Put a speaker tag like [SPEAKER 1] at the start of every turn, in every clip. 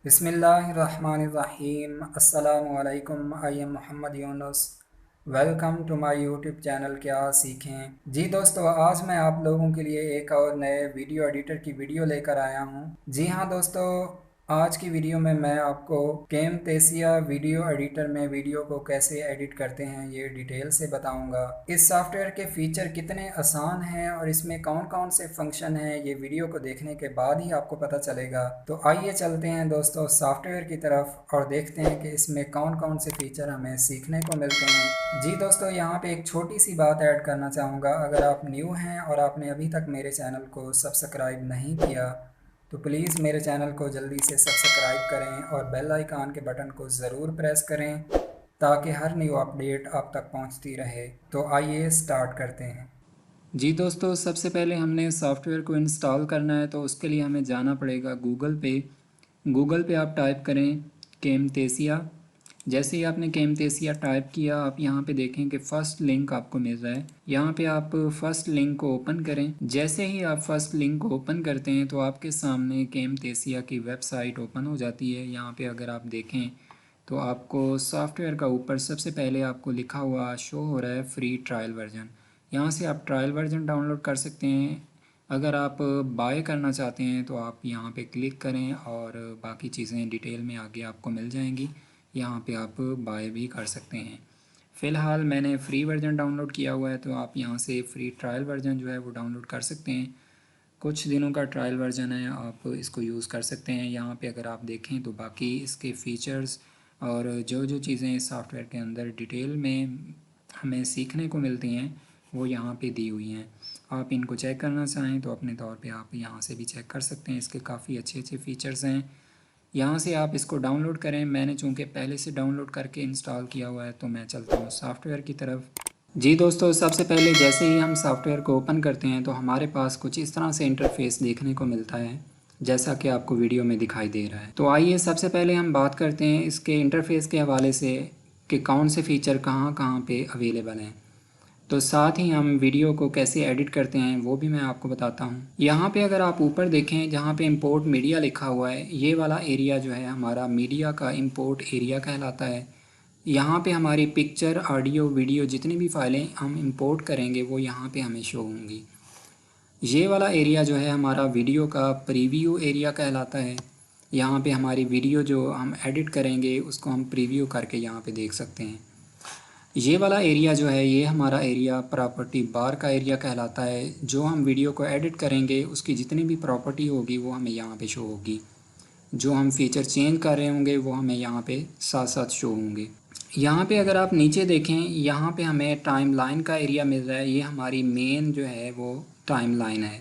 [SPEAKER 1] बिस्मिल्लाहिर्रहमानिर्रहीम अस्सलामु अलैकुम। I am Mohammad Yunus. Welcome to my YouTube channel क्या सीखें। जी दोस्तों, आज मैं आप लोगों के लिए एक और नए वीडियो एडिटर की वीडियो लेकर आया हूं। जी हाँ दोस्तों, आज की वीडियो में मैं आपको कैमटेसिया वीडियो एडिटर में वीडियो को कैसे एडिट करते हैं ये डिटेल से बताऊंगा। इस सॉफ्टवेयर के फीचर कितने आसान हैं और इसमें कौन कौन से फंक्शन हैं ये वीडियो को देखने के बाद ही आपको पता चलेगा। तो आइए चलते हैं दोस्तों सॉफ्टवेयर की तरफ और देखते हैं कि इसमें कौन कौन से फीचर हमें सीखने को मिलते हैं। जी दोस्तों, यहाँ पे एक छोटी सी बात ऐड करना चाहूँगा। अगर आप न्यू हैं और आपने अभी तक मेरे चैनल को सब्सक्राइब नहीं किया तो प्लीज़ मेरे चैनल को जल्दी से सब्सक्राइब करें और बेल आइकन के बटन को ज़रूर प्रेस करें ताकि हर न्यू अपडेट आप तक पहुंचती रहे। तो आइए स्टार्ट करते हैं। जी दोस्तों, सबसे पहले हमने सॉफ्टवेयर को इंस्टॉल करना है तो उसके लिए हमें जाना पड़ेगा गूगल पे। गूगल पे आप टाइप करें कैमटेसिया। जैसे ही आपने कैमटेसिया टाइप किया, आप यहाँ पे देखें कि फ़र्स्ट लिंक आपको मिल रहा है। यहाँ पे आप फ़र्स्ट लिंक को ओपन करें। जैसे ही आप फ़र्स्ट लिंक को ओपन करते हैं तो आपके सामने कैमटेसिया की वेबसाइट ओपन हो जाती है। यहाँ पे अगर आप देखें तो आपको सॉफ्टवेयर का ऊपर सबसे पहले आपको लिखा हुआ शो हो रहा है फ्री ट्रायल वर्जन। यहाँ से आप ट्रायल वर्जन डाउनलोड कर सकते हैं। अगर आप बाय करना चाहते हैं तो आप यहाँ पे क्लिक करें और बाकी चीज़ें डिटेल में आगे आपको मिल जाएंगी। यहाँ पे आप बाय भी कर सकते हैं। फ़िलहाल मैंने फ्री वर्जन डाउनलोड किया हुआ है तो आप यहाँ से फ्री ट्रायल वर्जन जो है वो डाउनलोड कर सकते हैं। कुछ दिनों का ट्रायल वर्जन है, आप इसको यूज़ कर सकते हैं। यहाँ पे अगर आप देखें तो बाकी इसके फ़ीचर्स और जो जो चीज़ें इस सॉफ्टवेयर के अंदर डिटेल में हमें सीखने को मिलती हैं वो यहाँ पे दी हुई हैं। आप इनको चेक करना चाहें तो अपने तौर पे आप यहाँ से भी चेक कर सकते हैं। इसके काफ़ी अच्छे अच्छे फ़ीचर्स हैं। यहाँ से आप इसको डाउनलोड करें। मैंने चूँकि पहले से डाउनलोड करके इंस्टॉल किया हुआ है तो मैं चलता हूँ सॉफ्टवेयर की तरफ। जी दोस्तों, सबसे पहले जैसे ही हम सॉफ्टवेयर को ओपन करते हैं तो हमारे पास कुछ इस तरह से इंटरफेस देखने को मिलता है जैसा कि आपको वीडियो में दिखाई दे रहा है। तो आइए सबसे पहले हम बात करते हैं इसके इंटरफेस के हवाले से कि कौन से फ़ीचर कहाँ कहाँ पे अवेलेबल हैं। तो साथ ही हम वीडियो को कैसे एडिट करते हैं वो भी मैं आपको बताता हूँ। यहाँ पे अगर आप ऊपर देखें जहाँ पे इंपोर्ट मीडिया लिखा हुआ है, ये वाला एरिया जो है हमारा मीडिया का इंपोर्ट एरिया कहलाता है। यहाँ पे हमारी पिक्चर, ऑडियो, वीडियो जितनी भी फाइलें हम इंपोर्ट करेंगे वो यहाँ पे हमें शो होंगी। ये वाला एरिया जो है हमारा वीडियो का प्रीव्यू एरिया कहलाता है। यहाँ पे हमारी वीडियो जो हम एडिट करेंगे उसको हम प्रीव्यू करके यहाँ पे देख सकते हैं। ये वाला एरिया जो है ये हमारा एरिया प्रॉपर्टी बार का एरिया कहलाता है। जो हम वीडियो को एडिट करेंगे उसकी जितनी भी प्रॉपर्टी होगी वो हमें यहाँ पे शो होगी। जो हम फीचर चेंज कर रहे होंगे वो हमें यहाँ पे साथ साथ शो होंगे। यहाँ पे अगर आप नीचे देखें, यहाँ पे हमें टाइम लाइन का एरिया मिल रहा है। ये हमारी मेन जो है वो टाइम लाइन है।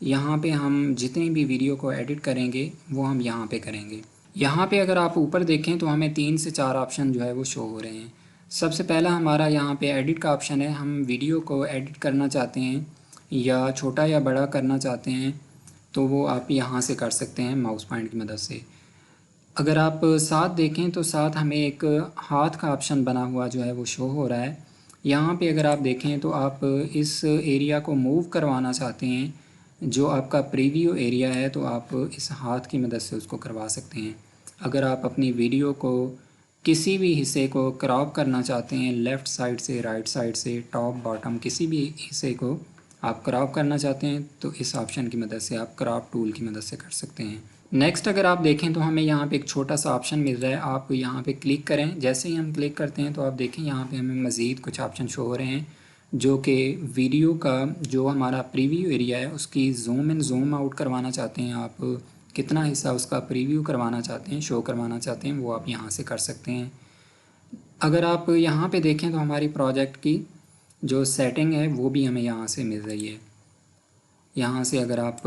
[SPEAKER 1] यहाँ पे हम जितनी भी वीडियो को एडिट करेंगे वो हम यहाँ पे करेंगे। यहाँ पे अगर आप ऊपर देखें तो हमें 3 से 4 ऑप्शन जो है वो शो हो रहे हैं। सबसे पहला हमारा यहाँ पे एडिट का ऑप्शन है। हम वीडियो को एडिट करना चाहते हैं या छोटा या बड़ा करना चाहते हैं तो वो आप यहाँ से कर सकते हैं माउस पॉइंट की मदद से। अगर आप साथ देखें तो साथ हमें एक हाथ का ऑप्शन बना हुआ जो है वो शो हो रहा है। यहाँ पे अगर आप देखें तो आप इस एरिया को मूव करवाना चाहते हैं, जो आपका प्रीव्यू एरिया है, तो आप इस हाथ की मदद से उसको करवा सकते हैं। अगर आप अपनी वीडियो को किसी भी हिस्से को क्रॉप करना चाहते हैं, लेफ़्ट साइड से, राइट साइड से, टॉप बॉटम किसी भी हिस्से को आप क्रॉप करना चाहते हैं तो इस ऑप्शन की मदद से आप क्रॉप टूल की मदद से कर सकते हैं। नेक्स्ट अगर आप देखें तो हमें यहाँ पे एक छोटा सा ऑप्शन मिल रहा है। आप यहाँ पे क्लिक करें। जैसे ही हम क्लिक करते हैं तो आप देखें यहाँ पे हमें मज़ीद कुछ ऑप्शन शो हो रहे हैं जो कि वीडियो का जो हमारा प्रीव्यू एरिया है उसकी जूम इन जूम आउट करवाना चाहते हैं। आप कितना हिस्सा उसका प्रीव्यू करवाना चाहते हैं, शो करवाना चाहते हैं, वो आप यहाँ से कर सकते हैं। अगर आप यहाँ पे देखें तो हमारी प्रोजेक्ट की जो सेटिंग है वो भी हमें यहाँ से मिल रही है। यहाँ से अगर आप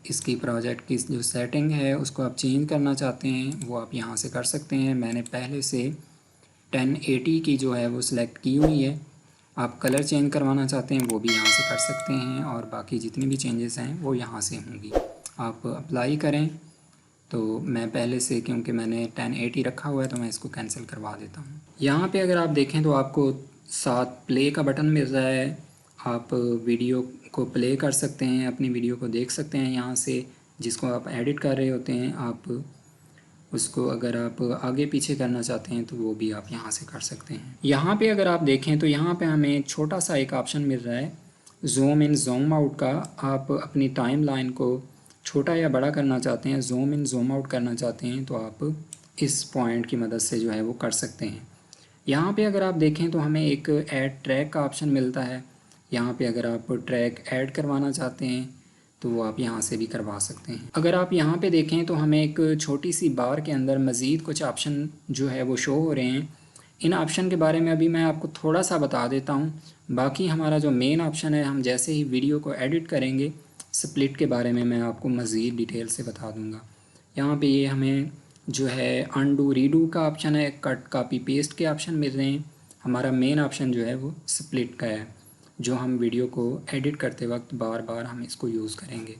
[SPEAKER 1] इसकी प्रोजेक्ट की जो सेटिंग है उसको आप चेंज करना चाहते हैं वो आप यहाँ से कर सकते हैं। मैंने पहले से 1080 की जो है वो सिलेक्ट की हुई है। आप कलर चेंज करवाना चाहते हैं वो भी यहाँ से कर सकते हैं और बाकी जितनी भी चेंजेस हैं वो यहाँ से होंगी। आप अप्लाई करें तो मैं पहले से, क्योंकि मैंने 1080 रखा हुआ है तो मैं इसको कैंसिल करवा देता हूँ। यहाँ पे अगर आप देखें तो आपको साथ प्ले का बटन मिल रहा है। आप वीडियो को प्ले कर सकते हैं, अपनी वीडियो को देख सकते हैं यहाँ से, जिसको आप एडिट कर रहे होते हैं। आप उसको अगर आप आगे पीछे करना चाहते हैं तो वो भी आप यहाँ से कर सकते हैं। यहाँ पे अगर आप देखें तो यहाँ पे हमें छोटा सा एक ऑप्शन मिल रहा है जूम इन जूम आउट का। आप अपनी टाइम लाइन को छोटा या बड़ा करना चाहते हैं, जूम इन जूम आउट करना चाहते हैं, तो आप इस पॉइंट की मदद से जो है वो कर सकते हैं। यहाँ पे अगर आप देखें तो हमें एक ऐड ट्रैक का ऑप्शन मिलता है। यहाँ पे अगर आप ट्रैक ऐड करवाना चाहते हैं तो वो आप यहाँ से भी करवा सकते हैं। अगर आप यहाँ पे देखें तो हमें एक छोटी सी बार के अंदर मज़ीद कुछ ऑप्शन जो है वो शो हो रहे हैं। इन ऑप्शन के बारे में अभी मैं आपको थोड़ा सा बता देता हूँ। बाकी हमारा जो मेन ऑप्शन है, हम जैसे ही वीडियो को एडिट करेंगे, स्प्लिट के बारे में मैं आपको मज़ीद डिटेल से बता दूँगा। यहाँ पे ये हमें जो है अनडू रीडू का ऑप्शन है, कट कॉपी पेस्ट के ऑप्शन मिल रहे हैं। हमारा मेन ऑप्शन जो है वो स्प्लिट का है, जो हम वीडियो को एडिट करते वक्त बार बार हम इसको यूज़ करेंगे।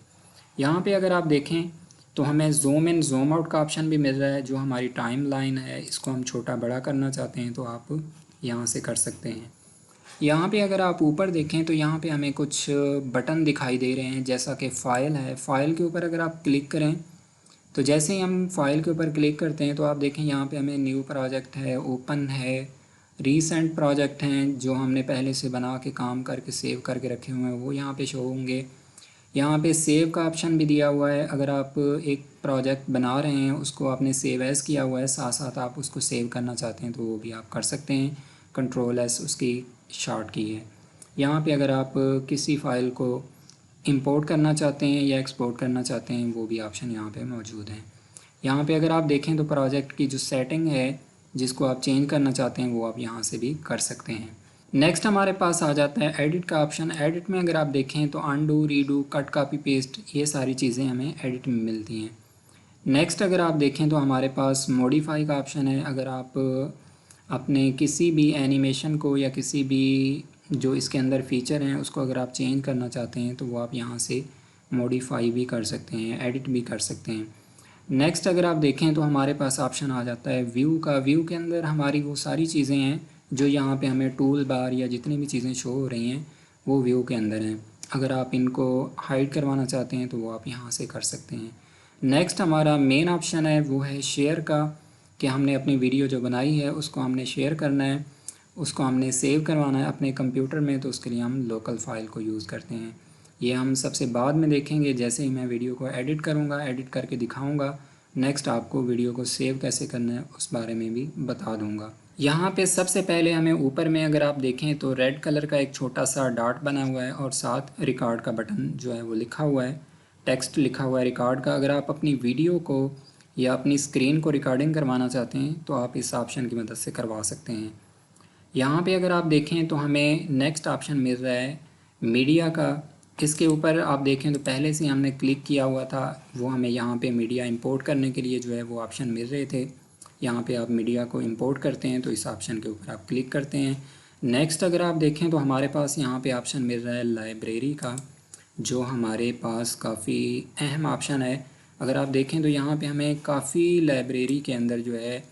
[SPEAKER 1] यहाँ पे अगर आप देखें तो हमें जूम इन जूम आउट का ऑप्शन भी मिल रहा है। जो हमारी टाइम लाइन है, इसको हम छोटा बड़ा करना चाहते हैं तो आप यहाँ से कर सकते हैं। यहाँ पे अगर आप ऊपर देखें तो यहाँ पे हमें कुछ बटन दिखाई दे रहे हैं, जैसा कि फ़ाइल है। फ़ाइल के ऊपर अगर आप क्लिक करें तो जैसे ही हम फाइल के ऊपर क्लिक करते हैं तो आप देखें यहाँ पे हमें न्यू प्रोजेक्ट है, ओपन है, रीसेंट प्रोजेक्ट हैं जो हमने पहले से बना के काम करके सेव करके रखे हुए हैं वो यहाँ पे शो होंगे। यहाँ पे सेव का ऑप्शन भी दिया हुआ है। अगर आप एक प्रोजेक्ट बना रहे हैं, उसको आपने सेव एज़ किया हुआ है, साथ साथ आप उसको सेव करना चाहते हैं तो वो भी आप कर सकते हैं। कंट्रोल एस उसकी शॉर्ट की है। यहाँ पे अगर आप किसी फ़ाइल को इंपोर्ट करना चाहते हैं या एक्सपोर्ट करना चाहते हैं वो भी ऑप्शन यहाँ पे मौजूद हैं। यहाँ पे अगर आप देखें तो प्रोजेक्ट की जो सेटिंग है जिसको आप चेंज करना चाहते हैं वो आप यहाँ से भी कर सकते हैं। नेक्स्ट हमारे पास आ जाता है एडिट का ऑप्शन। एडिट में अगर आप देखें तो undo redo cut copy paste ये सारी चीज़ें हमें एडिट में मिलती हैं। नेक्स्ट अगर आप देखें तो हमारे पास मॉडिफाई का ऑप्शन है। अगर आप अपने किसी भी एनिमेशन को या किसी भी जो इसके अंदर फ़ीचर हैं उसको अगर आप चेंज करना चाहते हैं तो वो आप यहाँ से मॉडिफाई भी कर सकते हैं, एडिट भी कर सकते हैं। नेक्स्ट अगर आप देखें तो हमारे पास ऑप्शन आ जाता है व्यू का। व्यू के अंदर हमारी वो सारी चीज़ें हैं जो यहाँ पे हमें टूल बार या जितनी भी चीज़ें शो हो रही हैं वो व्यू के अंदर हैं। अगर आप इनको हाइड करवाना चाहते हैं तो वो आप यहाँ से कर सकते हैं। नेक्स्ट हमारा मेन ऑप्शन है वो है शेयर का, कि हमने अपनी वीडियो जो बनाई है उसको हमने शेयर करना है, उसको हमने सेव करवाना है अपने कंप्यूटर में, तो उसके लिए हम लोकल फ़ाइल को यूज़ करते हैं। ये हम सबसे बाद में देखेंगे, जैसे ही मैं वीडियो को एडिट करूँगा, एडिट करके दिखाऊँगा। नेक्स्ट आपको वीडियो को सेव कैसे करना है उस बारे में भी बता दूँगा। यहाँ पे सबसे पहले हमें ऊपर में अगर आप देखें तो रेड कलर का एक छोटा सा डॉट बना हुआ है और साथ रिकॉर्ड का बटन जो है वो लिखा हुआ है, टेक्स्ट लिखा हुआ है रिकॉर्ड का। अगर आप अपनी वीडियो को या अपनी स्क्रीन को रिकॉर्डिंग करवाना चाहते हैं तो आप इस ऑप्शन की मदद से करवा सकते हैं। यहाँ पे अगर आप देखें तो हमें नेक्स्ट ऑप्शन मिल रहा है मीडिया का। इसके ऊपर आप देखें तो पहले से हमने क्लिक किया हुआ था, वो हमें यहाँ पे मीडिया इंपोर्ट करने के लिए जो है वो ऑप्शन मिल रहे थे। यहाँ पे आप मीडिया को इंपोर्ट करते हैं तो इस ऑप्शन के ऊपर आप क्लिक करते हैं। नेक्स्ट अगर आप देखें तो हमारे पास यहाँ पे ऑप्शन मिल रहा है लाइब्रेरी का, जो हमारे पास काफ़ी अहम ऑप्शन है। अगर आप देखें तो यहाँ पे हमें काफ़ी लाइब्रेरी के अंदर जो है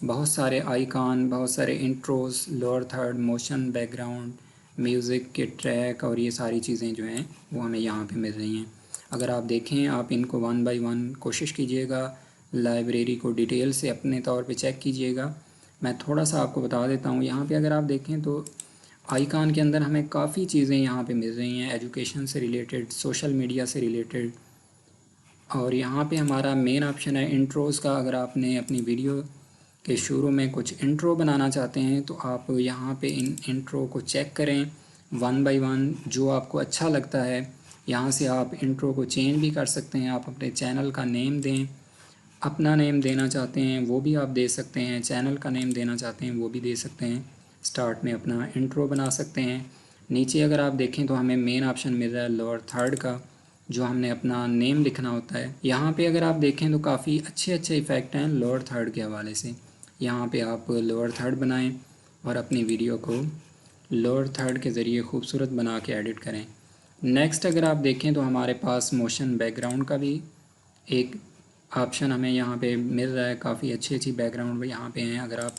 [SPEAKER 1] बहुत सारे आइकॉन, बहुत सारे intros, lower third, motion, background, music के ट्रैक और ये सारी चीज़ें जो हैं वो हमें यहाँ पे मिल रही हैं। अगर आप देखें, आप इनको वन बाय वन कोशिश कीजिएगा, लाइब्रेरी को डिटेल से अपने तौर पे चेक कीजिएगा। मैं थोड़ा सा आपको बता देता हूँ। यहाँ पे अगर आप देखें तो आइकॉन के अंदर हमें काफ़ी चीज़ें यहाँ पे मिल रही हैं, एजुकेशन से रिलेटेड, सोशल मीडिया से रिलेटेड। और यहाँ पे हमारा मेन ऑप्शन है इंट्रोज़ का। अगर आपने अपनी वीडियो के शुरू में कुछ इंट्रो बनाना चाहते हैं तो आप यहाँ पे इन इंट्रो को चेक करें वन बाय वन, जो आपको अच्छा लगता है यहाँ से आप इंट्रो को चेंज भी कर सकते हैं। आप अपने चैनल का नेम दें, अपना नेम देना चाहते हैं वो भी आप दे सकते हैं, चैनल का नेम देना चाहते हैं वो भी दे सकते हैं। स्टार्ट में अपना इंट्रो बना सकते हैं। नीचे अगर आप देखें तो हमें मेन ऑप्शन मिल रहा है लोअर थर्ड का, जो हमने अपना नेम लिखना होता है। यहाँ पे अगर आप देखें तो काफ़ी अच्छे अच्छे इफ़ेक्ट हैं लोअर थर्ड के हवाले से। यहाँ पे आप लोअर थर्ड बनाएं और अपनी वीडियो को लोअर थर्ड के ज़रिए खूबसूरत बना के एडिट करें। नेक्स्ट अगर आप देखें तो हमारे पास मोशन बैकग्राउंड का भी एक ऑप्शन हमें यहाँ पे मिल रहा है। काफ़ी अच्छी अच्छी बैकग्राउंड भी यहाँ पे हैं। अगर आप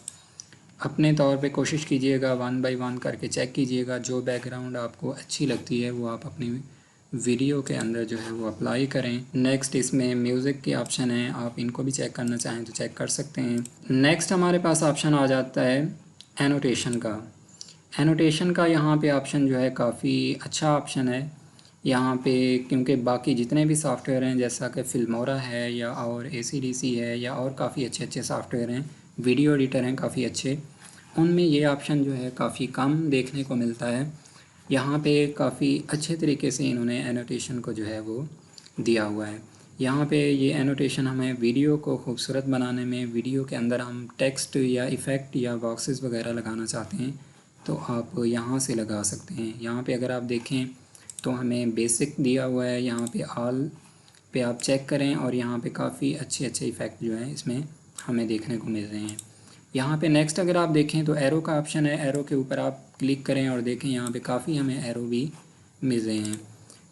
[SPEAKER 1] अपने तौर पे कोशिश कीजिएगा, वन बाय वन करके चेक कीजिएगा, जो बैकग्राउंड आपको अच्छी लगती है वो आप अपनी वीडियो के अंदर जो है वो अप्लाई करें। नेक्स्ट इसमें म्यूज़िक के ऑप्शन हैं, आप इनको भी चेक करना चाहें तो चेक कर सकते हैं। नेक्स्ट हमारे पास ऑप्शन आ जाता है एनोटेशन का। एनोटेशन का यहाँ पे ऑप्शन जो है काफ़ी अच्छा ऑप्शन है यहाँ पे, क्योंकि बाकी जितने भी सॉफ्टवेयर हैं जैसा कि फिल्मोरा है या और ACDC है या और काफ़ी अच्छे अच्छे सॉफ्टवेयर हैं, वीडियो एडिटर हैं काफ़ी अच्छे, उनमें ये ऑप्शन जो है काफ़ी कम देखने को मिलता है। यहाँ पे काफ़ी अच्छे तरीके से इन्होंने एनोटेशन को जो है वो दिया हुआ है। यहाँ पे ये एनोटेशन हमें वीडियो को खूबसूरत बनाने में, वीडियो के अंदर हम टेक्स्ट या इफ़ेक्ट या बॉक्सेस वगैरह लगाना चाहते हैं तो आप यहाँ से लगा सकते हैं। यहाँ पे अगर आप देखें तो हमें बेसिक दिया हुआ है, यहाँ पे ऑल पे आप चेक करें और यहाँ पे काफ़ी अच्छे अच्छे इफ़ेक्ट जो हैं इसमें हमें देखने को मिल रहे हैं। यहाँ पे नेक्स्ट अगर आप देखें तो एरो का ऑप्शन है, एरो के ऊपर आप क्लिक करें और देखें यहाँ पे काफ़ी हमें एरो भी मिल रहे हैं।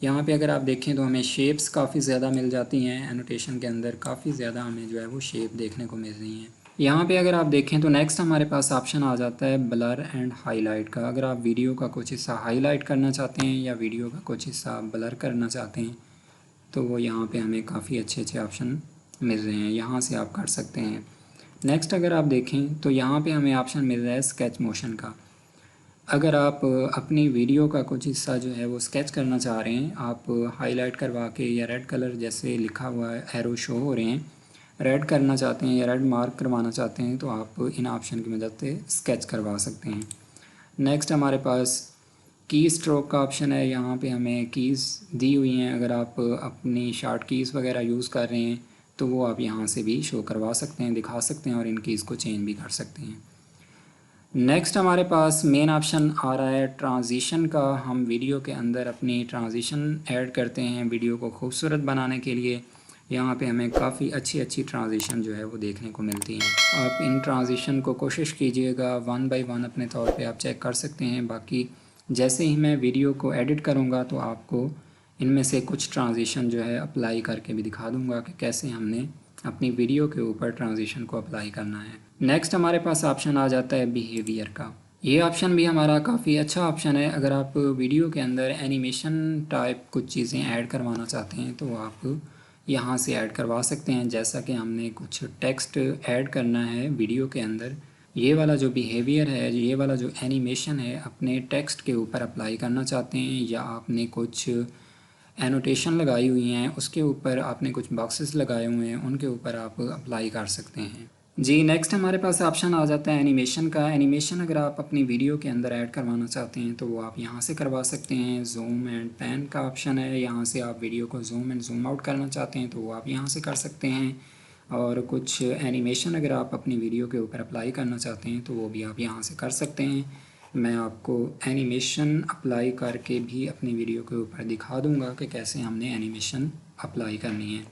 [SPEAKER 1] यहाँ पे अगर आप देखें तो हमें शेप्स काफ़ी ज़्यादा मिल जाती हैं, एनोटेशन के अंदर काफ़ी ज़्यादा हमें जो है वो शेप देखने को मिल रही हैं। यहाँ पे अगर आप देखें तो नेक्स्ट हमारे पास ऑप्शन आ जाता है ब्लर एंड हाईलाइट का। अगर आप वीडियो का कुछ हिस्सा हाईलाइट करना चाहते हैं या वीडियो का कुछ हिस्सा ब्लर करना चाहते हैं तो वो यहाँ पे हमें काफ़ी अच्छे अच्छे ऑप्शन मिल रहे हैं, यहाँ से आप कर सकते हैं। नेक्स्ट अगर आप देखें तो यहाँ पे हमें ऑप्शन मिल रहा है स्केच मोशन का। अगर आप अपनी वीडियो का कुछ हिस्सा जो है वो स्केच करना चाह रहे हैं, आप हाईलाइट करवा के या रेड कलर जैसे लिखा हुआ है एरो शो हो रहे हैं, रेड करना चाहते हैं या रेड मार्क करवाना चाहते हैं तो आप इन ऑप्शन की मदद से स्केच करवा सकते हैं। नेक्स्ट हमारे पास की स्ट्रोक का ऑप्शन है। यहाँ पे हमें कीज़ दी हुई हैं, अगर आप अपनी शॉर्ट कीज़ वगैरह यूज़ कर रहे हैं तो वो आप यहाँ से भी शो करवा सकते हैं, दिखा सकते हैं और इन कीज़ को चेंज भी कर सकते हैं। नेक्स्ट हमारे पास मेन ऑप्शन आ रहा है ट्रांजिशन का। हम वीडियो के अंदर अपनी ट्रांजिशन ऐड करते हैं वीडियो को खूबसूरत बनाने के लिए। यहाँ पे हमें काफ़ी अच्छी अच्छी ट्रांजिशन जो है वो देखने को मिलती हैं। आप इन ट्रांजिशन को कोशिश कीजिएगा, 1 बाय 1 अपने तौर पे आप चेक कर सकते हैं। बाकी जैसे ही मैं वीडियो को एडिट करूँगा तो आपको इनमें से कुछ ट्रांजिशन जो है अप्लाई करके भी दिखा दूँगा कि कैसे हमने अपनी वीडियो के ऊपर ट्रांजिशन को अप्लाई करना है। नेक्स्ट हमारे पास ऑप्शन आ जाता है बिहेवियर का। ये ऑप्शन भी हमारा काफ़ी अच्छा ऑप्शन है। अगर आप वीडियो के अंदर एनिमेशन टाइप कुछ चीज़ें ऐड करवाना चाहते हैं तो आप यहाँ से ऐड करवा सकते हैं। जैसा कि हमने कुछ टेक्स्ट ऐड करना है वीडियो के अंदर, ये वाला जो बिहेवियर है, ये वाला जो एनिमेशन है अपने टेक्स्ट के ऊपर अप्लाई करना चाहते हैं या आपने कुछ एनोटेशन लगाई हुई हैं उसके ऊपर आपने कुछ बॉक्सेस लगाए हुए हैं उनके ऊपर आप अप्लाई कर सकते हैं। जी नेक्स्ट हमारे पास ऑप्शन आ जाता है एनिमेशन का। एनिमेशन अगर आप अपनी वीडियो के अंदर ऐड करवाना चाहते हैं तो वो आप यहाँ से करवा सकते हैं। जूम एंड पैन का ऑप्शन है, यहाँ से आप वीडियो को जूम एंड जूम आउट करना चाहते हैं तो वो आप यहाँ से कर सकते हैं। और कुछ एनिमेशन अगर आप अपनी वीडियो के ऊपर अप्लाई करना चाहते हैं तो वो भी आप यहाँ से कर सकते हैं। मैं आपको एनिमेशन अप्लाई करके भी अपनी वीडियो के ऊपर दिखा दूँगा कि कैसे हमने एनिमेशन अप्लाई करनी है।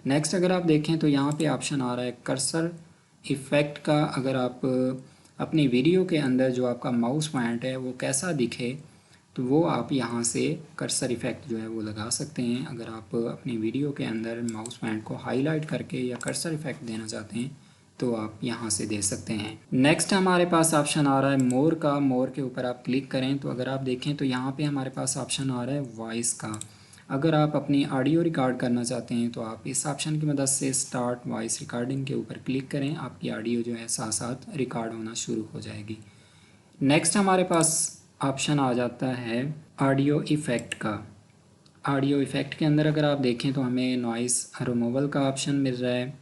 [SPEAKER 1] नेक्स्ट अगर आप देखें तो यहाँ पे ऑप्शन आ रहा है कर्सर इफ़ेक्ट का। अगर आप अपनी वीडियो के अंदर जो आपका माउस पॉइंट है वो कैसा दिखे तो वो आप यहाँ से कर्सर इफ़ेक्ट जो है वो लगा सकते हैं। अगर आप अपनी वीडियो के अंदर माउस पॉइंट को हाईलाइट करके या कर्सर इफ़ेक्ट देना चाहते हैं तो आप यहाँ से दे सकते हैं। नेक्स्ट हमारे पास ऑप्शन आ रहा है मोर का। मोर के ऊपर आप क्लिक करें तो अगर आप देखें तो यहाँ पे हमारे पास ऑप्शन आ रहा है वॉइस का। अगर आप अपनी ऑडियो रिकॉर्ड करना चाहते हैं तो आप इस ऑप्शन की मदद से स्टार्ट वॉइस रिकॉर्डिंग के ऊपर क्लिक करें, आपकी ऑडियो जो है साथ साथ रिकॉर्ड होना शुरू हो जाएगी। नेक्स्ट हमारे पास ऑप्शन आ जाता है ऑडियो इफ़ेक्ट का। ऑडियो इफ़ेक्ट के अंदर अगर आप देखें तो हमें नॉइस रिमूवल का ऑप्शन मिल रहा है।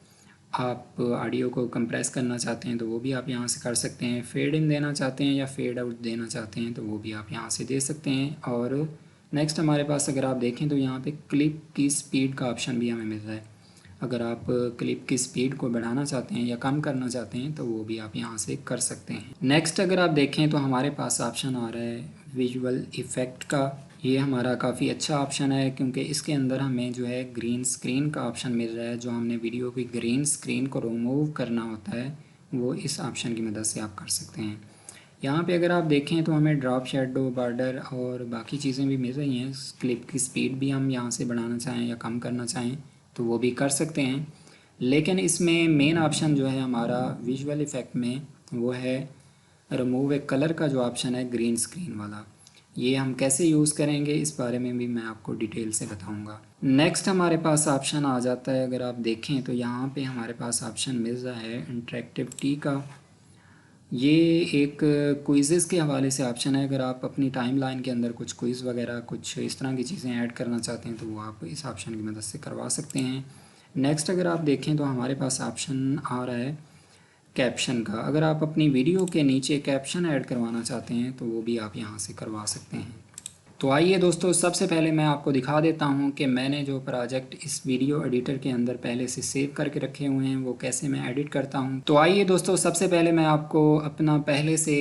[SPEAKER 1] आप ऑडियो को कंप्रेस करना चाहते हैं तो वो भी आप यहाँ से कर सकते हैं। फेड इन देना चाहते हैं या फेड आउट देना चाहते हैं तो वो भी आप यहाँ से दे सकते हैं। और नेक्स्ट हमारे पास अगर आप देखें तो यहाँ पे क्लिप की स्पीड का ऑप्शन भी हमें मिल रहा है। अगर आप क्लिप की स्पीड को बढ़ाना चाहते हैं या कम करना चाहते हैं तो वो भी आप यहाँ से कर सकते हैं। नेक्स्ट अगर आप देखें तो हमारे पास ऑप्शन आ रहा है विजुअल इफ़ेक्ट का। ये हमारा काफ़ी अच्छा ऑप्शन है क्योंकि इसके अंदर हमें जो है ग्रीन स्क्रीन का ऑप्शन मिल रहा है। जो हमने वीडियो की ग्रीन स्क्रीन को रिमूव करना होता है वो इस ऑप्शन की मदद से आप कर सकते हैं। यहाँ पे अगर आप देखें तो हमें ड्रॉप शेडो बॉर्डर और बाकी चीज़ें भी मिल रही हैं। क्लिप की स्पीड भी हम यहाँ से बढ़ाना चाहें या कम करना चाहें तो वो भी कर सकते हैं। लेकिन इसमें मेन ऑप्शन जो है हमारा विजुअल इफ़ेक्ट में वो है रिमूव ए कलर का जो ऑप्शन है ग्रीन स्क्रीन वाला। ये हम कैसे यूज़ करेंगे इस बारे में भी मैं आपको डिटेल से बताऊंगा। नेक्स्ट हमारे पास ऑप्शन आ जाता है, अगर आप देखें तो यहाँ पे हमारे पास ऑप्शन मिल रहा है इंटरेक्टिव टी का। ये एक क्विज़ेज़ के हवाले से ऑप्शन है। अगर आप अपनी टाइमलाइन के अंदर कुछ क्विज़ वगैरह कुछ इस तरह की चीज़ें ऐड करना चाहते हैं तो वो आप इस ऑप्शन की मदद से करवा सकते हैं। नेक्स्ट अगर आप देखें तो हमारे पास ऑप्शन आ रहा है कैप्शन का। अगर आप अपनी वीडियो के नीचे कैप्शन ऐड करवाना चाहते हैं तो वो भी आप यहाँ से करवा सकते हैं। तो आइए दोस्तों, सबसे पहले मैं आपको दिखा देता हूँ कि मैंने जो प्रोजेक्ट इस वीडियो एडिटर के अंदर पहले से सेव करके रखे हुए हैं वो कैसे मैं एडिट करता हूँ। तो आइए दोस्तों, सबसे पहले मैं आपको अपना पहले से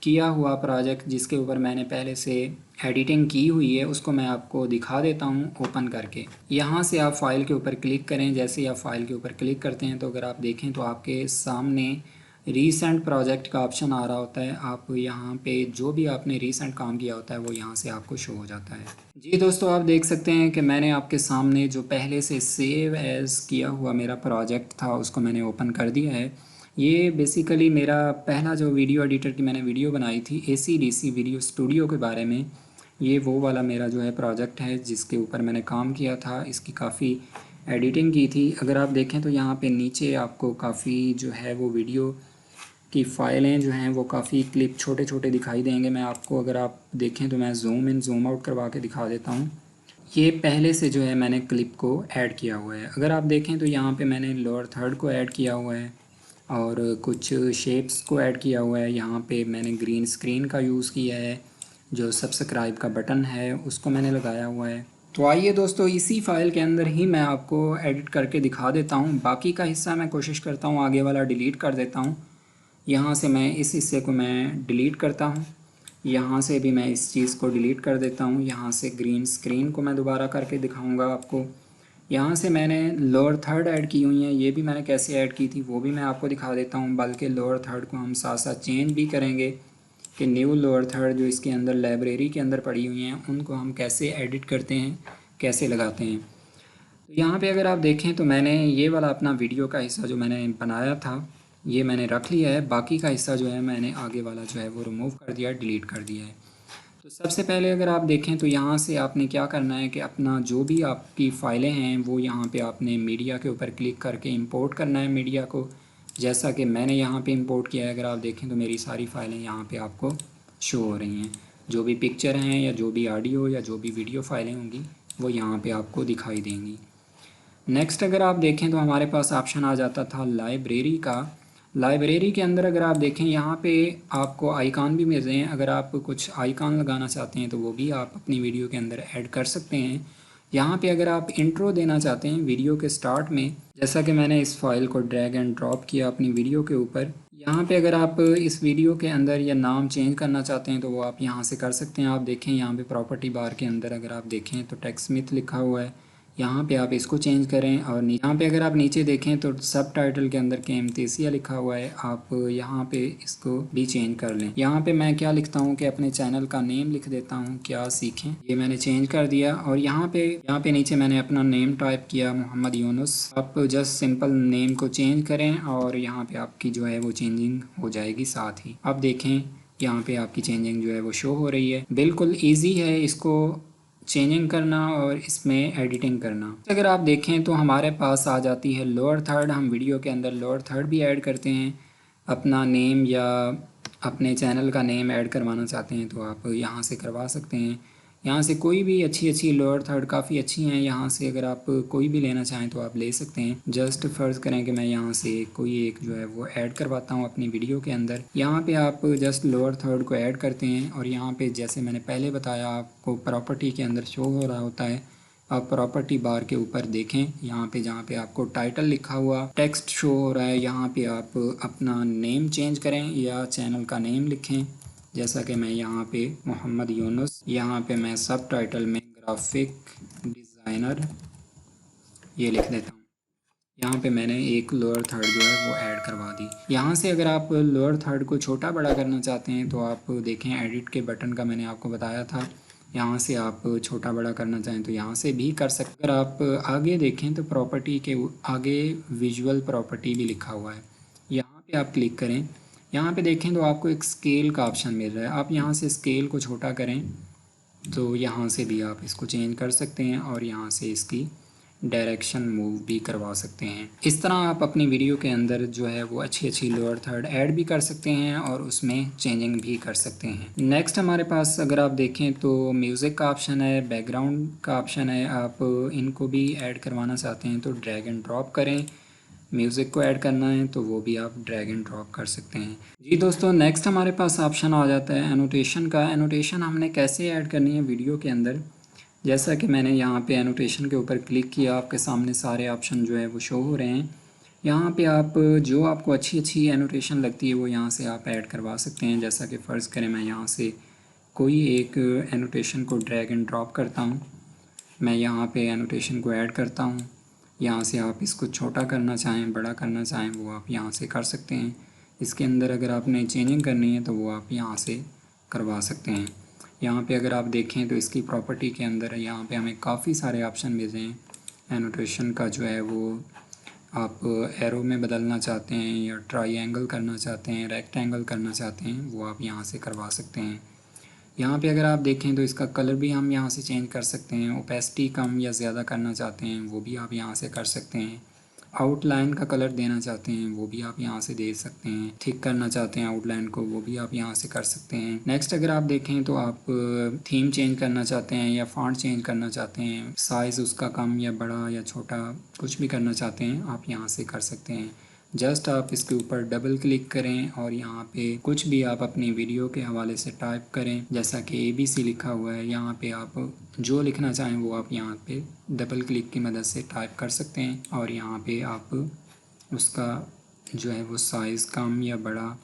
[SPEAKER 1] किया हुआ प्रोजेक्ट जिसके ऊपर मैंने पहले से एडिटिंग की हुई है उसको मैं आपको दिखा देता हूँ ओपन करके। यहाँ से आप फाइल के ऊपर क्लिक करें। जैसे ही आप फाइल के ऊपर क्लिक करते हैं तो अगर आप देखें तो आपके सामने रीसेंट प्रोजेक्ट का ऑप्शन आ रहा होता है। आप यहाँ पे जो भी आपने रीसेंट काम किया होता है वो यहाँ से आपको शो हो जाता है। जी दोस्तों, आप देख सकते हैं कि मैंने आपके सामने जो पहले से सेव एज़ किया हुआ मेरा प्रोजेक्ट था उसको मैंने ओपन कर दिया है। ये बेसिकली मेरा पहला जो वीडियो एडिटर की मैंने वीडियो बनाई थी ACDC वीडियो स्टूडियो के बारे में, ये वो वाला मेरा जो है प्रोजेक्ट है जिसके ऊपर मैंने काम किया था। इसकी काफ़ी एडिटिंग की थी। अगर आप देखें तो यहाँ पे नीचे आपको काफ़ी जो है वो वीडियो की फ़ाइलें जो हैं वो काफ़ी क्लिप छोटे छोटे दिखाई देंगे। मैं आपको अगर आप देखें तो मैं ज़ूम इन ज़ूम आउट करवा के दिखा देता हूँ। ये पहले से जो है मैंने क्लिप को ऐड किया हुआ है। अगर आप देखें तो यहाँ पे मैंने लोअर थर्ड को ऐड किया हुआ है और कुछ शेप्स को ऐड किया हुआ है। यहाँ पे मैंने ग्रीन स्क्रीन का यूज़ किया है। जो सब्सक्राइब का बटन है उसको मैंने लगाया हुआ है। तो आइए दोस्तों, इसी फाइल के अंदर ही मैं आपको एडिट करके दिखा देता हूँ। बाकी का हिस्सा मैं कोशिश करता हूँ आगे वाला डिलीट कर देता हूँ। यहाँ से मैं इस हिस्से को मैं डिलीट करता हूँ। यहाँ से भी मैं इस चीज़ को डिलीट कर देता हूँ। यहाँ से ग्रीन स्क्रीन को मैं दोबारा करके दिखाऊंगा आपको। यहाँ से मैंने लोअर थर्ड ऐड की हुई हैं, ये भी मैंने कैसे ऐड की थी वो भी मैं आपको दिखा देता हूँ। बल्कि लोअर थर्ड को हम साथ साथ चेंज भी करेंगे कि न्यू लोअर थर्ड जो इसके अंदर लाइब्रेरी के अंदर पड़ी हुई हैं उनको हम कैसे एडिट करते हैं, कैसे लगाते हैं। तो यहाँ पे अगर आप देखें तो मैंने ये वाला अपना वीडियो का हिस्सा जो मैंने बनाया था ये मैंने रख लिया है। बाकी का हिस्सा जो है मैंने आगे वाला जो है वो रिमूव कर दिया, डिलीट कर दिया है। तो सबसे पहले अगर आप देखें तो यहाँ से आपने क्या करना है कि अपना जो भी आपकी फ़ाइलें हैं वो यहाँ पे आपने मीडिया के ऊपर क्लिक करके इंपोर्ट करना है मीडिया को। जैसा कि मैंने यहाँ पे इंपोर्ट किया है। अगर आप देखें तो मेरी सारी फ़ाइलें यहाँ पे आपको शो हो रही हैं। जो भी पिक्चर हैं या जो भी ऑडियो या जो भी वीडियो फ़ाइलें होंगी वो यहाँ पे आपको दिखाई देंगी। नेक्स्ट अगर आप देखें तो हमारे पास ऑप्शन आ जाता था लाइब्रेरी का। लाइब्रेरी के अंदर अगर आप देखें यहाँ पे आपको आइकॉन भी मिल रहे हैं। अगर आप कुछ आइकॉन लगाना चाहते हैं तो वो भी आप अपनी वीडियो के अंदर ऐड कर सकते हैं। यहाँ पे अगर आप इंट्रो देना चाहते हैं वीडियो के स्टार्ट में, जैसा कि मैंने इस फाइल को ड्रैग एंड ड्रॉप किया अपनी वीडियो के ऊपर, यहाँ पे अगर आप इस वीडियो के अंदर या नाम चेंज करना चाहते हैं तो वो आप यहाँ से कर सकते हैं। आप देखें यहाँ पे प्रॉपर्टी बार के अंदर अगर आप देखें तो टेक्स्ट स्मिथ लिखा हुआ है, यहाँ पे आप इसको चेंज करें। और यहाँ पे अगर आप नीचे देखें तो सब टाइटल के अंदर के एमतेसिया लिखा हुआ है, आप यहाँ पे इसको भी चेंज कर लें। यहाँ पे मैं क्या लिखता हूँ कि अपने चैनल का नेम लिख देता हूँ, क्या सीखें, ये मैंने चेंज कर दिया। और यहाँ पे नीचे मैंने अपना नेम टाइप किया मोहम्मद यूनुस। आप जस्ट सिंपल नेम को चेंज करें और यहाँ पे आपकी जो है वो चेंजिंग हो जाएगी साथ ही। अब देखें यहाँ पे आपकी चेंजिंग जो है वो शो हो रही है। बिल्कुल ईजी है इसको चेंजिंग करना और इसमें एडिटिंग करना। अगर आप देखें तो हमारे पास आ जाती है लोअर थर्ड। हम वीडियो के अंदर लोअर थर्ड भी ऐड करते हैं। अपना नेम या अपने चैनल का नेम ऐड करवाना चाहते हैं तो आप यहाँ से करवा सकते हैं। यहाँ से कोई भी अच्छी अच्छी लोअर थर्ड काफ़ी अच्छी हैं। यहाँ से अगर आप कोई भी लेना चाहें तो आप ले सकते हैं। जस्ट फ़र्ज़ करें कि मैं यहाँ से कोई एक जो है वो ऐड करवाता हूँ अपनी वीडियो के अंदर। यहाँ पे आप जस्ट लोअर थर्ड को ऐड करते हैं और यहाँ पे जैसे मैंने पहले बताया आपको प्रॉपर्टी के अंदर शो हो रहा होता है। आप प्रॉपर्टी बार के ऊपर देखें, यहाँ पे जहाँ पे आपको टाइटल लिखा हुआ टेक्स्ट शो हो रहा है, यहाँ पे आप अपना नेम चेंज करें या चैनल का नेम लिखें। जैसा कि मैं यहाँ पे मोहम्मद यूनुस, यहाँ पे मैं सब टाइटल में ग्राफिक डिज़ाइनर ये लिख देता हूँ। यहाँ पे मैंने एक लोअर थर्ड जो है वो ऐड करवा दी। यहाँ से अगर आप लोअर थर्ड को छोटा बड़ा करना चाहते हैं तो आप देखें एडिट के बटन का मैंने आपको बताया था। यहाँ से आप छोटा बड़ा करना चाहें तो यहाँ से भी कर सकते। अगर आप आगे देखें तो प्रॉपर्टी के आगे विजुअल प्रॉपर्टी भी लिखा हुआ है, यहाँ पे आप क्लिक करें। यहाँ पे देखें तो आपको एक स्केल का ऑप्शन मिल रहा है। आप यहाँ से स्केल को छोटा करें तो यहाँ से भी आप इसको चेंज कर सकते हैं और यहाँ से इसकी डायरेक्शन मूव भी करवा सकते हैं। इस तरह आप अपनी वीडियो के अंदर जो है वो अच्छी अच्छी लोअर थर्ड ऐड भी कर सकते हैं और उसमें चेंजिंग भी कर सकते हैं। नेक्स्ट हमारे पास अगर आप देखें तो म्यूज़िक का ऑप्शन है, बैकग्राउंड का ऑप्शन है। आप इनको भी ऐड करवाना चाहते हैं तो ड्रैग एंड ड्रॉप करें। म्यूज़िक को ऐड करना है तो वो भी आप ड्रैग एंड ड्रॉप कर सकते हैं। जी दोस्तों, नेक्स्ट हमारे पास ऑप्शन आ जाता है एनोटेशन का। एनोटेशन हमने कैसे ऐड करनी है वीडियो के अंदर। जैसा कि मैंने यहाँ पे एनोटेशन के ऊपर क्लिक किया, आपके सामने सारे ऑप्शन जो है वो शो हो रहे हैं। यहाँ पे आप जो आपको अच्छी अच्छी एनोटेशन लगती है वो यहाँ से आप ऐड करवा सकते हैं। जैसा कि फ़र्ज़ करें मैं यहाँ से कोई एक एनोटेशन को ड्रैग एंड ड्रॉप करता हूँ। मैं यहाँ पे एनोटेशन को ऐड करता हूँ। यहाँ से आप इसको छोटा करना चाहें, बड़ा करना चाहें, वो आप यहाँ से कर सकते हैं। इसके अंदर अगर आपने चेंजिंग करनी है तो वो आप यहाँ से करवा सकते हैं। यहाँ पे अगर आप देखें तो इसकी प्रॉपर्टी के अंदर यहाँ पे हमें काफ़ी सारे ऑप्शन मिल रहे हैं। एनोटेशन का जो है वो आप एरो में बदलना चाहते हैं या ट्रायंगल करना चाहते हैं, रेक्टेंगल करना चाहते हैं, वो आप यहाँ से करवा सकते हैं। यहाँ पे अगर आप देखें तो इसका कलर भी हम यहाँ से चेंज कर सकते हैं। ओपेसिटी कम या ज़्यादा करना चाहते हैं वो भी आप यहाँ से कर सकते हैं। आउटलाइन का कलर देना चाहते हैं वो भी आप यहाँ से दे सकते हैं। थिक करना चाहते हैं आउटलाइन को, वो भी आप यहाँ से कर सकते हैं। नेक्स्ट अगर आप देखें तो आप थीम चेंज करना चाहते हैं या फॉन्ट चेंज करना चाहते हैं, साइज़ उसका कम या बड़ा या छोटा कुछ भी करना चाहते हैं, आप यहाँ से कर सकते हैं। जस्ट आप इसके ऊपर डबल क्लिक करें और यहाँ पे कुछ भी आप अपनी वीडियो के हवाले से टाइप करें। जैसा कि ABC लिखा हुआ है, यहाँ पे आप जो लिखना चाहें वो आप यहाँ पे डबल क्लिक की मदद से टाइप कर सकते हैं और यहाँ पे आप उसका जो है वो साइज़ कम या बड़ा,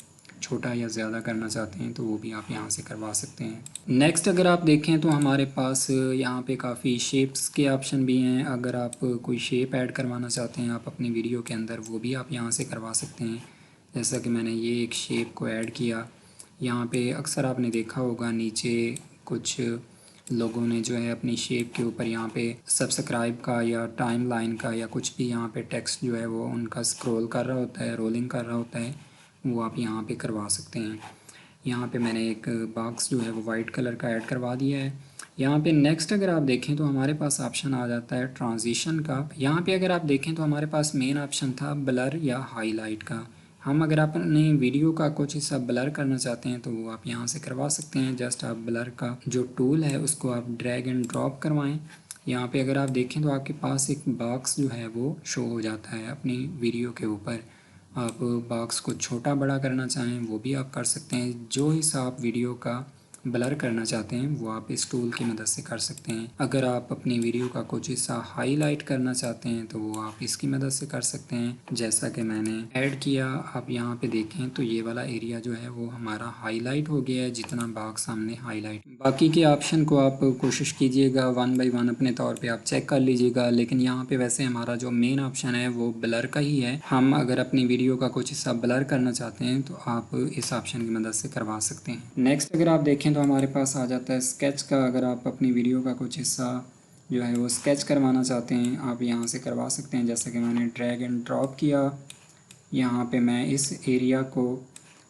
[SPEAKER 1] छोटा या ज़्यादा करना चाहते हैं तो वो भी आप यहाँ से करवा सकते हैं। नेक्स्ट अगर आप देखें तो हमारे पास यहाँ पे काफ़ी शेप्स के ऑप्शन भी हैं। अगर आप कोई शेप ऐड करवाना चाहते हैं आप अपनी वीडियो के अंदर, वो भी आप यहाँ से करवा सकते हैं। जैसा कि मैंने ये एक शेप को ऐड किया। यहाँ पे अक्सर आपने देखा होगा नीचे कुछ लोगों ने जो है अपनी शेप के ऊपर यहाँ पे सब्सक्राइब का या टाइम लाइन का या कुछ भी यहाँ पे टेक्स्ट जो है वो उनका स्क्रॉल कर रहा होता है, रोलिंग कर रहा होता है, वो आप यहाँ पे करवा सकते हैं। यहाँ पे मैंने एक बॉक्स जो है वो वाइट कलर का ऐड करवा दिया है। यहाँ पे नेक्स्ट अगर आप देखें तो हमारे पास ऑप्शन आ जाता है ट्रांजिशन का। यहाँ पे अगर आप देखें तो हमारे पास मेन ऑप्शन था ब्लर या हाईलाइट का। हम अगर अपनी वीडियो का कुछ हिस्सा ब्लर करना चाहते हैं तो वो आप यहाँ से करवा सकते हैं। जस्ट आप ब्लर का जो टूल है उसको आप ड्रैग एंड ड्रॉप करवाएं। यहाँ पे अगर आप देखें तो आपके पास एक बॉक्स जो है वो शो हो जाता है अपनी वीडियो के ऊपर। आप बॉक्स को छोटा बड़ा करना चाहें वो भी आप कर सकते हैं। जो हिस्सा आप वीडियो का ब्लर करना चाहते हैं वो आप इस टूल की मदद से कर सकते हैं। अगर आप अपनी वीडियो का कुछ हिस्सा हाईलाइट करना चाहते हैं तो वो आप इसकी मदद से कर सकते हैं। जैसा कि मैंने ऐड किया, आप यहाँ पे देखें तो ये वाला एरिया जो है वो हमारा हाईलाइट हो गया है, जितना बॉक्स हमने हाईलाइट। बाकी के ऑप्शन को आप कोशिश कीजिएगा 1 बाय 1 अपने तौर पे आप चेक कर लीजिएगा, लेकिन यहाँ पे वैसे हमारा जो मेन ऑप्शन है वो ब्लर का ही है। हम अगर अपनी वीडियो का कुछ हिस्सा ब्लर करना चाहते हैं तो आप इस ऑप्शन की मदद से करवा सकते हैं। नेक्स्ट अगर आप देखें तो हमारे पास आ जाता है स्केच का। अगर आप अपनी वीडियो का कुछ हिस्सा जो है वो स्केच करवाना चाहते हैं आप यहाँ से करवा सकते हैं। जैसे कि मैंने ड्रैग एंड ड्रॉप किया, यहाँ पे मैं इस एरिया को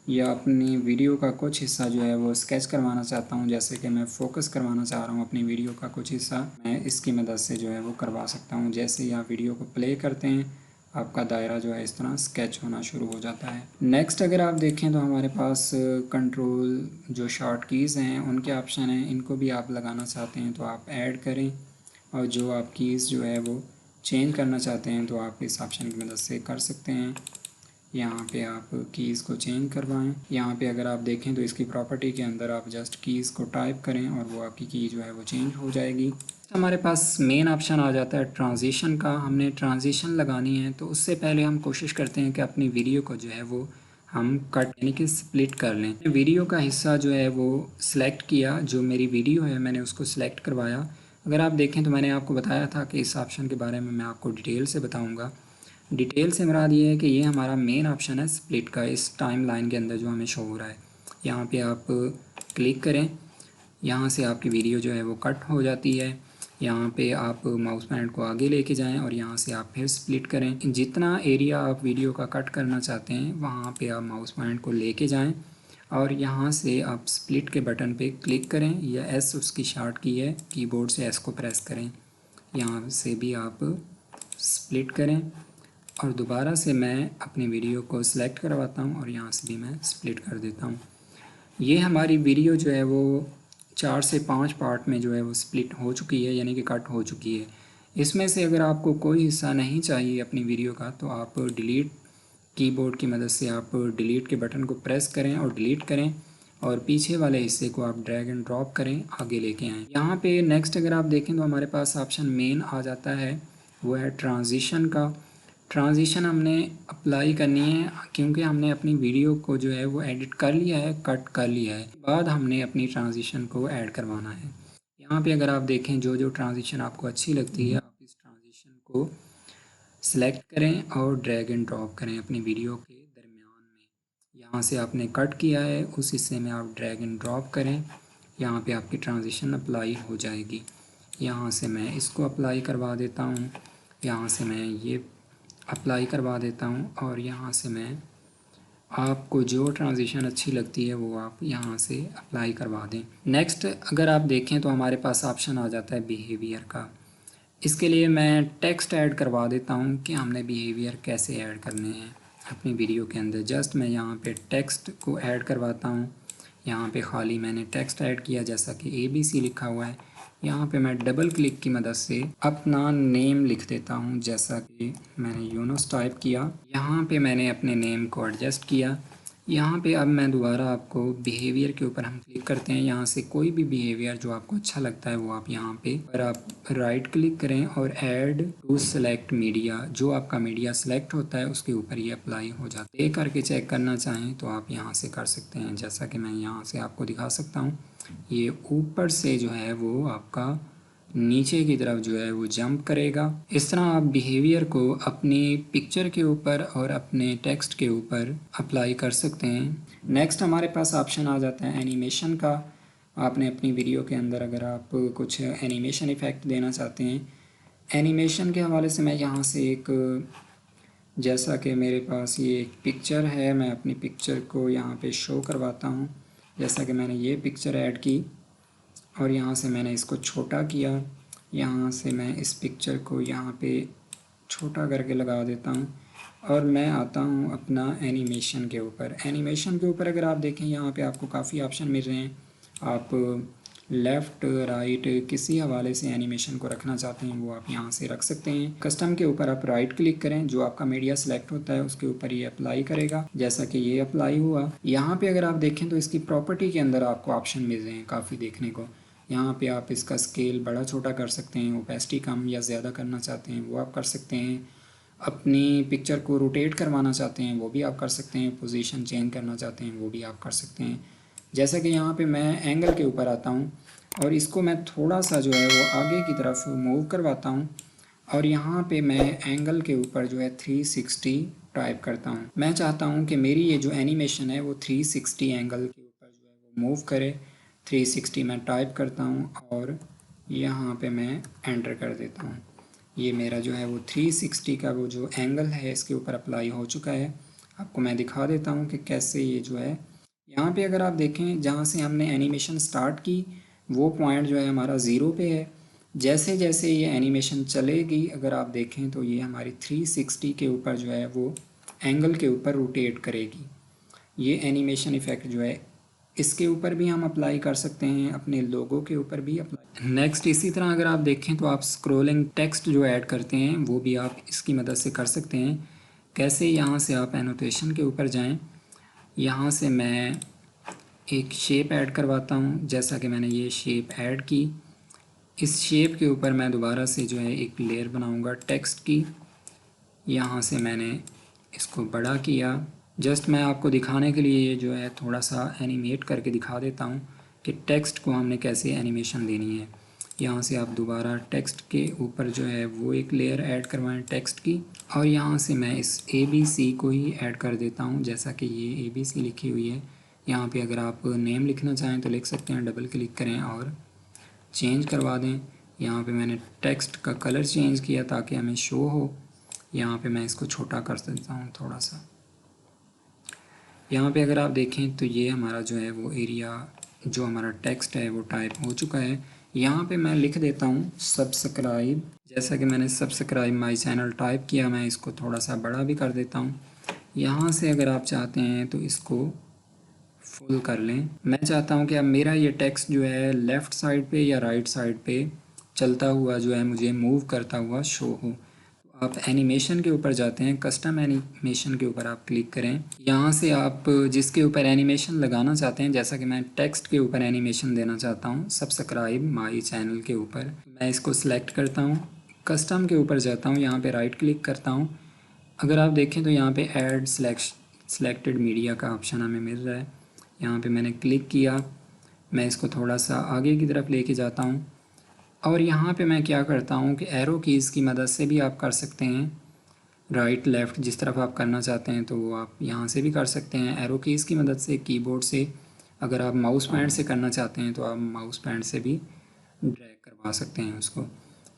[SPEAKER 1] या अपनी वीडियो का कुछ हिस्सा जो है वो स्केच करवाना चाहता हूँ। जैसे कि मैं फ़ोकस करवाना चाह रहा हूँ अपनी वीडियो का कुछ हिस्सा, मैं इसकी मदद से जो है वो करवा सकता हूँ। जैसे ही आप वीडियो को प्ले करते हैं आपका दायरा जो है इस तरह स्केच होना शुरू हो जाता है। नेक्स्ट अगर आप देखें तो हमारे पास कंट्रोल जो शॉर्ट कीज़ हैं उनके ऑप्शन हैं, इनको भी आप लगाना चाहते हैं तो आप ऐड करें। और जो आप कीज़ जो है वो चेंज करना चाहते हैं तो आप इस ऑप्शन की मदद से कर सकते हैं। यहाँ पे आप कीज़ को चेंज करवाएं। यहाँ पे अगर आप देखें तो इसकी प्रॉपर्टी के अंदर आप जस्ट कीज़ को टाइप करें और वो आपकी की जो है वो चेंज हो जाएगी। हमारे पास मेन ऑप्शन आ जाता है ट्रांजिशन का। हमने ट्रांजिशन लगानी है तो उससे पहले हम कोशिश करते हैं कि अपनी वीडियो को जो है वो हम कट यानी कि स्प्लिट कर लें। वीडियो का हिस्सा जो है वो सिलेक्ट किया, जो मेरी वीडियो है मैंने उसको सिलेक्ट करवाया। अगर आप देखें तो मैंने आपको बताया था कि इस ऑप्शन के बारे में मैं आपको डिटेल से बताऊँगा। डिटेल से मुराद ये है कि ये हमारा मेन ऑप्शन है स्प्लिट का, इस टाइम लाइन के अंदर जो हमें शो हो रहा है। यहाँ पे आप क्लिक करें, यहाँ से आपकी वीडियो जो है वो कट हो जाती है। यहाँ पे आप माउस पॉइंटर को आगे लेके जाएं और यहाँ से आप फिर स्प्लिट करें। जितना एरिया आप वीडियो का कट करना चाहते हैं वहाँ पे आप माउस पॉइंटर को लेके जाएं और यहाँ से आप स्प्लिट के बटन पे क्लिक करें या एस उसकी शॉर्ट की है, कीबोर्ड से एस को प्रेस करें। यहाँ से भी आप स्प्लिट करें और दोबारा से मैं अपनी वीडियो को सिलेक्ट करवाता हूँ और यहाँ से भी मैं स्प्लिट कर देता हूँ। ये हमारी वीडियो जो है वो 4 से 5 पार्ट में जो है वो स्प्लिट हो चुकी है, यानी कि कट हो चुकी है। इसमें से अगर आपको कोई हिस्सा नहीं चाहिए अपनी वीडियो का तो आप डिलीट कीबोर्ड की मदद से आप डिलीट के बटन को प्रेस करें और डिलीट करें और पीछे वाले हिस्से को आप ड्रैग एंड ड्रॉप करें, आगे लेके आएँ। यहाँ पे नेक्स्ट अगर आप देखें तो हमारे पास ऑप्शन मेन आ जाता है, वो है ट्रांजिशन का। ट्रांजिशन हमने अप्लाई करनी है क्योंकि हमने अपनी वीडियो को जो है वो एडिट कर लिया है, कट कर लिया है, बाद हमने अपनी ट्रांजिशन को ऐड करवाना है। यहाँ पे अगर आप देखें जो जो ट्रांजिशन आपको अच्छी लगती है आप इस ट्रांजिशन को सेलेक्ट करें और ड्रैग एंड ड्रॉप करें अपनी वीडियो के दरमियान में। यहाँ से आपने कट किया है उस हिस्से में आप ड्रैग एंड ड्रॉप करें, यहाँ पे आपकी ट्रांजिशन अप्लाई हो जाएगी। यहाँ से मैं इसको अप्लाई करवा देता हूँ, यहाँ से मैं ये अप्लाई करवा देता हूँ और यहाँ से मैं आपको जो ट्रांजिशन अच्छी लगती है वो आप यहाँ से अप्लाई करवा दें। नेक्स्ट अगर आप देखें तो हमारे पास ऑप्शन आ जाता है बिहेवियर का। इसके लिए मैं टेक्स्ट ऐड करवा देता हूँ कि हमने बिहेवियर कैसे ऐड करने हैं अपनी वीडियो के अंदर। जस्ट मैं यहाँ पे टेक्स्ट को ऐड करवाता हूँ। यहाँ पे खाली मैंने टेक्स्ट ऐड किया जैसा कि ABC लिखा हुआ है। यहाँ पे मैं डबल क्लिक की मदद से अपना नेम लिख देता हूँ जैसा कि मैंने यूनुस टाइप किया। यहाँ पे मैंने अपने नेम को एडजस्ट किया। यहाँ पे अब मैं दोबारा आपको बिहेवियर के ऊपर हम क्लिक करते हैं। यहाँ से कोई भी बिहेवियर जो आपको अच्छा लगता है वो आप यहाँ पे अगर आप राइट क्लिक करें और ऐड टू सेलेक्ट मीडिया, जो आपका मीडिया सेलेक्ट होता है उसके ऊपर ये अप्लाई हो जाता है। ये करके चेक करना चाहें तो आप यहाँ से कर सकते हैं, जैसा कि मैं यहाँ से आपको दिखा सकता हूँ। ये ऊपर से जो है वो आपका नीचे की तरफ जो है वो जंप करेगा। इस तरह आप बिहेवियर को अपनी पिक्चर के ऊपर और अपने टेक्स्ट के ऊपर अप्लाई कर सकते हैं। नेक्स्ट हमारे पास ऑप्शन आ जाता है एनिमेशन का। आपने अपनी वीडियो के अंदर अगर आप कुछ एनिमेशन इफ़ेक्ट देना चाहते हैं, एनिमेशन के हवाले से मैं यहाँ से एक, जैसा कि मेरे पास ये एक पिक्चर है, मैं अपनी पिक्चर को यहाँ पे शो करवाता हूँ। जैसा कि मैंने ये पिक्चर ऐड की और यहाँ से मैंने इसको छोटा किया। यहाँ से मैं इस पिक्चर को यहाँ पे छोटा करके लगा देता हूँ और मैं आता हूँ अपना एनिमेशन के ऊपर। एनिमेशन के ऊपर अगर आप देखें यहाँ पे आपको काफ़ी ऑप्शन मिल रहे हैं। आप लेफ़्ट राइट किसी हवाले से एनिमेशन को रखना चाहते हैं वो आप यहाँ से रख सकते हैं। कस्टम के ऊपर आप राइट क्लिक करें, जो आपका मीडिया सेलेक्ट होता है उसके ऊपर ये अप्लाई करेगा, जैसा कि ये अप्लाई हुआ। यहाँ पे अगर आप देखें तो इसकी प्रॉपर्टी के अंदर आपको ऑप्शन मिल रहे हैं काफ़ी देखने को। यहाँ पे आप इसका स्केल बड़ा छोटा कर सकते हैं, ओपेसिटी कम या ज़्यादा करना चाहते हैं वो आप कर सकते हैं, अपनी पिक्चर को रोटेट करवाना चाहते हैं वो भी आप कर सकते हैं, पोजीशन चेंज करना चाहते हैं वो भी आप कर सकते हैं। जैसा कि यहाँ पे मैं एंगल के ऊपर आता हूँ और इसको मैं थोड़ा सा जो है वो आगे की तरफ मूव करवाता हूँ और यहाँ पे मैं एंगल के ऊपर जो है 360 टाइप करता हूँ। मैं चाहता हूँ कि मेरी ये जो एनिमेशन है वो 360 एंगल के ऊपर जो है वो मूव करे। 360 मैं टाइप करता हूँ और यहाँ पे मैं एंटर कर देता हूँ। ये मेरा जो है वो 360 का वो जो एंगल है इसके ऊपर अप्लाई हो चुका है। आपको मैं दिखा देता हूँ कि कैसे ये जो है, यहाँ पे अगर आप देखें जहाँ से हमने एनिमेशन स्टार्ट की वो पॉइंट जो है हमारा ज़ीरो पे है। जैसे जैसे ये एनिमेशन चलेगी अगर आप देखें तो ये हमारी 360 के ऊपर जो है वो एंगल के ऊपर रोटेट करेगी। ये एनिमेशन इफ़ेक्ट जो है इसके ऊपर भी हम अप्लाई कर सकते हैं, अपने लोगों के ऊपर भी अप्लाई। नेक्स्ट इसी तरह अगर आप देखें तो आप स्क्रोलिंग टेक्स्ट जो ऐड करते हैं वो भी आप इसकी मदद से कर सकते हैं। कैसे, यहाँ से आप एनोटेशन के ऊपर जाएं, यहाँ से मैं एक शेप ऐड करवाता हूँ। जैसा कि मैंने ये शेप ऐड की, इस शेप के ऊपर मैं दोबारा से जो है एक लेयर बनाऊँगा टेक्स्ट की। यहाँ से मैंने इसको बड़ा किया। जस्ट मैं आपको दिखाने के लिए ये जो है थोड़ा सा एनिमेट करके दिखा देता हूँ कि टेक्स्ट को हमने कैसे एनिमेशन देनी है। यहाँ से आप दोबारा टेक्स्ट के ऊपर जो है वो एक लेयर ऐड करवाएं टेक्स्ट की और यहाँ से मैं इस ABC को ही ऐड कर देता हूँ। जैसा कि ये ABC लिखी हुई है, यहाँ पे अगर आप नेम लिखना चाहें तो लिख सकते हैं, डबल क्लिक करें और चेंज करवा दें। यहाँ पे मैंने टेक्स्ट का कलर चेंज किया ताकि हमें शो हो। यहाँ पे मैं इसको छोटा कर देता हूँ थोड़ा सा। यहाँ पे अगर आप देखें तो ये हमारा जो है वो एरिया, जो हमारा टेक्स्ट है वो टाइप हो चुका है। यहाँ पे मैं लिख देता हूँ सब्सक्राइब। जैसा कि मैंने सब्सक्राइब माई चैनल टाइप किया, मैं इसको थोड़ा सा बड़ा भी कर देता हूँ। यहाँ से अगर आप चाहते हैं तो इसको फुल कर लें। मैं चाहता हूँ कि अब मेरा ये टेक्स्ट जो है लेफ़्ट साइड पे या राइट साइड पे चलता हुआ जो है मुझे मूव करता हुआ शो हो। तो आप एनिमेशन के ऊपर जाते हैं, कस्टम एनिमेशन के ऊपर आप क्लिक करें। यहाँ से आप जिसके ऊपर एनिमेशन लगाना चाहते हैं, जैसा कि मैं टेक्स्ट के ऊपर एनिमेशन देना चाहता हूँ सब्सक्राइब माई चैनल के ऊपर, मैं इसको सिलेक्ट करता हूँ, कस्टम के ऊपर जाता हूँ, यहाँ पे राइट क्लिक करता हूँ। अगर आप देखें तो यहाँ पे ऐड सेलेक्टेड मीडिया का ऑप्शन हमें मिल रहा है। यहाँ पे मैंने क्लिक किया, मैं इसको थोड़ा सा आगे की तरफ लेके जाता हूँ और यहाँ पे मैं क्या करता हूँ कि एरो कीज़ की मदद से भी आप कर सकते हैं, राइट लेफ़्ट जिस तरफ आप करना चाहते हैं तो वो आप यहाँ से भी कर सकते हैं एरो कीज़ की मदद से, कीबोर्ड से। अगर आप माउस पैड से करना चाहते हैं तो आप माउस पैड से भी ड्रैग करवा सकते हैं उसको।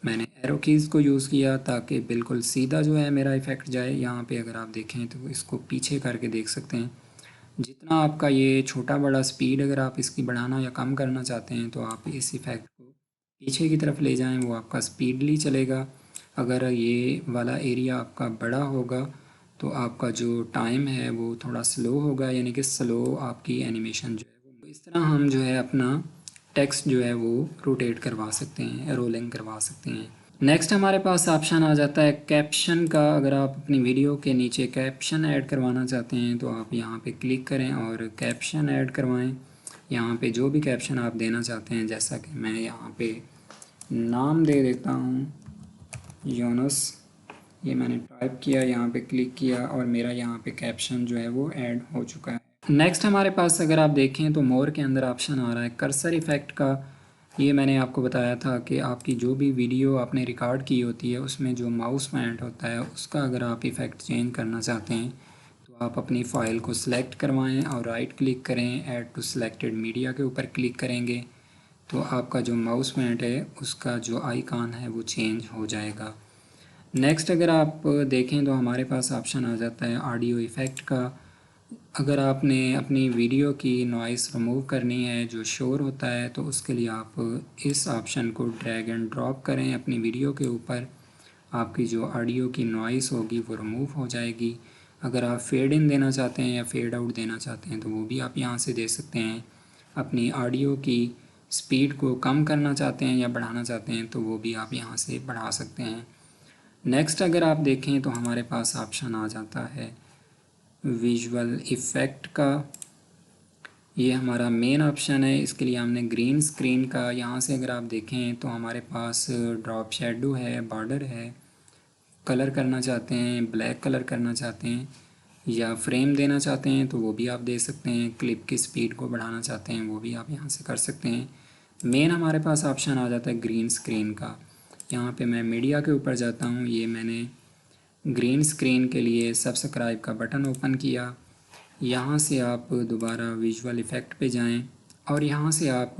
[SPEAKER 1] मैंने एरो कीज़ को यूज़ किया ताकि बिल्कुल सीधा जो है मेरा इफ़ेक्ट जाए। यहाँ पे अगर आप देखें तो इसको पीछे करके देख सकते हैं। जितना आपका ये छोटा बड़ा स्पीड अगर आप इसकी बढ़ाना या कम करना चाहते हैं तो आप इस इफ़ेक्ट को पीछे की तरफ ले जाएं, वो आपका स्पीडली चलेगा। अगर ये वाला एरिया आपका बड़ा होगा तो आपका जो टाइम है वो थोड़ा स्लो होगा, यानी कि स्लो आपकी एनिमेशन जो है वो। इस तरह हम जो है अपना टेक्स्ट जो है वो रोटेट करवा सकते हैं, रोलिंग करवा सकते हैं। नेक्स्ट हमारे पास ऑप्शन आ जाता है कैप्शन का। अगर आप अपनी वीडियो के नीचे कैप्शन ऐड करवाना चाहते हैं तो आप यहाँ पे क्लिक करें और कैप्शन ऐड करवाएं। यहाँ पे जो भी कैप्शन आप देना चाहते हैं, जैसा कि मैं यहाँ पे नाम दे देता हूँ यूनुस, ये मैंने टाइप किया, यहाँ पे क्लिक किया और मेरा यहाँ पे कैप्शन जो है वो ऐड हो चुका है। नेक्स्ट हमारे पास अगर आप देखें तो मोर के अंदर ऑप्शन आ रहा है कर्सर इफ़ेक्ट का। ये मैंने आपको बताया था कि आपकी जो भी वीडियो आपने रिकॉर्ड की होती है उसमें जो माउस पॉइंट होता है उसका अगर आप इफ़ेक्ट चेंज करना चाहते हैं तो आप अपनी फ़ाइल को सिलेक्ट करवाएं और राइट क्लिक करें, ऐड टू सिलेक्टेड मीडिया के ऊपर क्लिक करेंगे तो आपका जो माउस पॉइंट है उसका जो आइकॉन है वो चेंज हो जाएगा। नेक्स्ट अगर आप देखें तो हमारे पास ऑप्शन आ जाता है ऑडियो इफ़ेक्ट का। अगर आपने अपनी वीडियो की नॉइस रिमूव करनी है जो शोर होता है तो उसके लिए आप इस ऑप्शन को ड्रैग एंड ड्रॉप करें अपनी वीडियो के ऊपर, आपकी जो ऑडियो की नॉइस होगी वो रिमूव हो जाएगी। अगर आप फेड इन देना चाहते हैं या फेड आउट देना चाहते हैं तो वो भी आप यहाँ से दे सकते हैं। अपनी ऑडियो की स्पीड को कम करना चाहते हैं या बढ़ाना चाहते हैं तो वो भी आप यहाँ से बढ़ा सकते हैं। नेक्स्ट अगर आप देखें तो हमारे पास ऑप्शन आ जाता है विजुअल इफ़ेक्ट का। ये हमारा मेन ऑप्शन है, इसके लिए हमने ग्रीन स्क्रीन का, यहाँ से अगर आप देखें तो हमारे पास ड्रॉप शेडो है, बॉर्डर है। कलर करना चाहते हैं, ब्लैक कलर करना चाहते हैं या फ्रेम देना चाहते हैं तो वो भी आप दे सकते हैं। क्लिप की स्पीड को बढ़ाना चाहते हैं वो भी आप यहाँ से कर सकते हैं। मेन हमारे पास ऑप्शन आ जाता है ग्रीन स्क्रीन का। यहाँ पे मैं मीडिया के ऊपर जाता हूँ, ये मैंने ग्रीन स्क्रीन के लिए सब्सक्राइब का बटन ओपन किया। यहाँ से आप दोबारा विजुअल इफ़ेक्ट पे जाएं और यहाँ से आप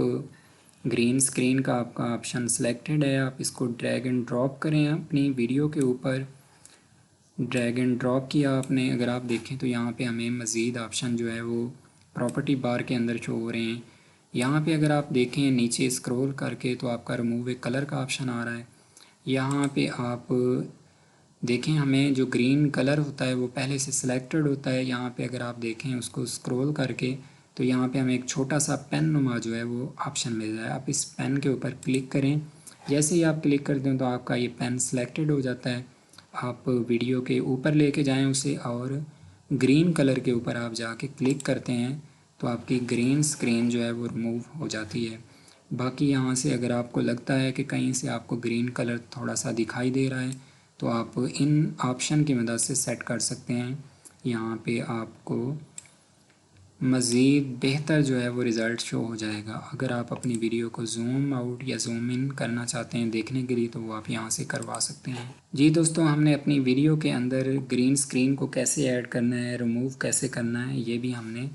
[SPEAKER 1] ग्रीन स्क्रीन का आपका ऑप्शन सिलेक्टेड है, आप इसको ड्रैग एंड ड्रॉप करें अपनी वीडियो के ऊपर। ड्रैग एंड ड्रॉप किया आपने, अगर आप देखें तो यहाँ पे हमें मज़ीद ऑप्शन जो है वो प्रॉपर्टी बार के अंदर शो हो रहे हैं। यहाँ पे अगर आप देखें नीचे स्क्रॉल करके तो आपका रिमूव ए कलर का ऑप्शन आ रहा है। यहाँ पे आप देखें हमें जो ग्रीन कलर होता है वो पहले से सिलेक्टेड होता है। यहाँ पे अगर आप देखें उसको स्क्रॉल करके तो यहाँ पे हमें एक छोटा सा पेन नुमा जो है वो ऑप्शन मिल रहा है, आप इस पेन के ऊपर क्लिक करें। जैसे ही आप क्लिक करते हैं तो आपका ये पेन सिलेक्टेड हो जाता है। आप वीडियो के ऊपर लेके जाएं उसे और ग्रीन कलर के ऊपर आप जाके क्लिक करते हैं तो आपकी ग्रीन स्क्रीन जो है वो रिमूव हो जाती है। बाकी यहाँ से अगर आपको लगता है कि कहीं से आपको ग्रीन कलर थोड़ा सा दिखाई दे रहा है तो आप इन ऑप्शन की मदद से सेट कर सकते हैं। यहाँ पे आपको मज़ीद बेहतर जो है वो रिज़ल्ट शो हो जाएगा। अगर आप अपनी वीडियो को ज़ूम आउट या ज़ूम इन करना चाहते हैं देखने के लिए तो वो आप यहाँ से करवा सकते हैं। जी दोस्तों, हमने अपनी वीडियो के अंदर ग्रीन स्क्रीन को कैसे ऐड करना है, रिमूव कैसे करना है, ये भी हमने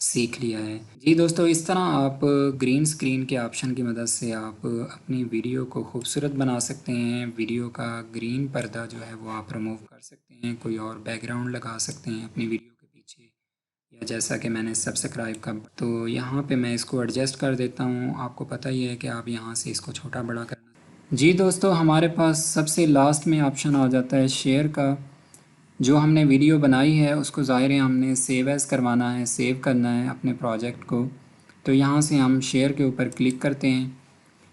[SPEAKER 1] सीख लिया है। जी दोस्तों, इस तरह आप ग्रीन स्क्रीन के ऑप्शन की मदद से आप अपनी वीडियो को खूबसूरत बना सकते हैं। वीडियो का ग्रीन पर्दा जो है वो आप रिमूव कर सकते हैं, कोई और बैकग्राउंड लगा सकते हैं अपनी वीडियो के पीछे। या जैसा कि मैंने सब्सक्राइब का, तो यहाँ पे मैं इसको एडजस्ट कर देता हूँ। आपको पता ही है कि आप यहाँ से इसको छोटा बड़ा करना। जी दोस्तों, हमारे पास सबसे लास्ट में ऑप्शन आ जाता है शेयर का। जो हमने वीडियो बनाई है उसको ज़ाहिर है हमने सेव एज़ करवाना है, सेव करना है अपने प्रोजेक्ट को। तो यहाँ से हम शेयर के ऊपर क्लिक करते हैं।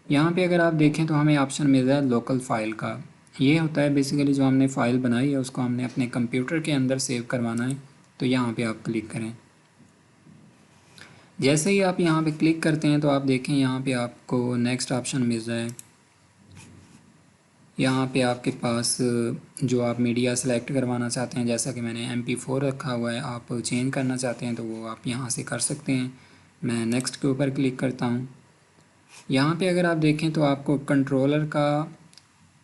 [SPEAKER 1] यहाँ पे अगर आप देखें तो हमें ऑप्शन मिल रहा है लोकल फ़ाइल का। ये होता है बेसिकली जो हमने फ़ाइल बनाई है उसको हमने अपने कंप्यूटर के अंदर सेव करवाना है। तो यहाँ पे आप क्लिक करें। जैसे ही आप यहाँ पे क्लिक करते हैं तो आप देखें यहाँ पे आपको नेक्स्ट ऑप्शन मिल रहा है। यहाँ पे आपके पास जो आप मीडिया सेलेक्ट करवाना चाहते हैं, जैसा कि मैंने MP4 रखा हुआ है, आप चेंज करना चाहते हैं तो वो आप यहाँ से कर सकते हैं। मैं नेक्स्ट के ऊपर क्लिक करता हूँ। यहाँ पे अगर आप देखें तो आपको कंट्रोलर का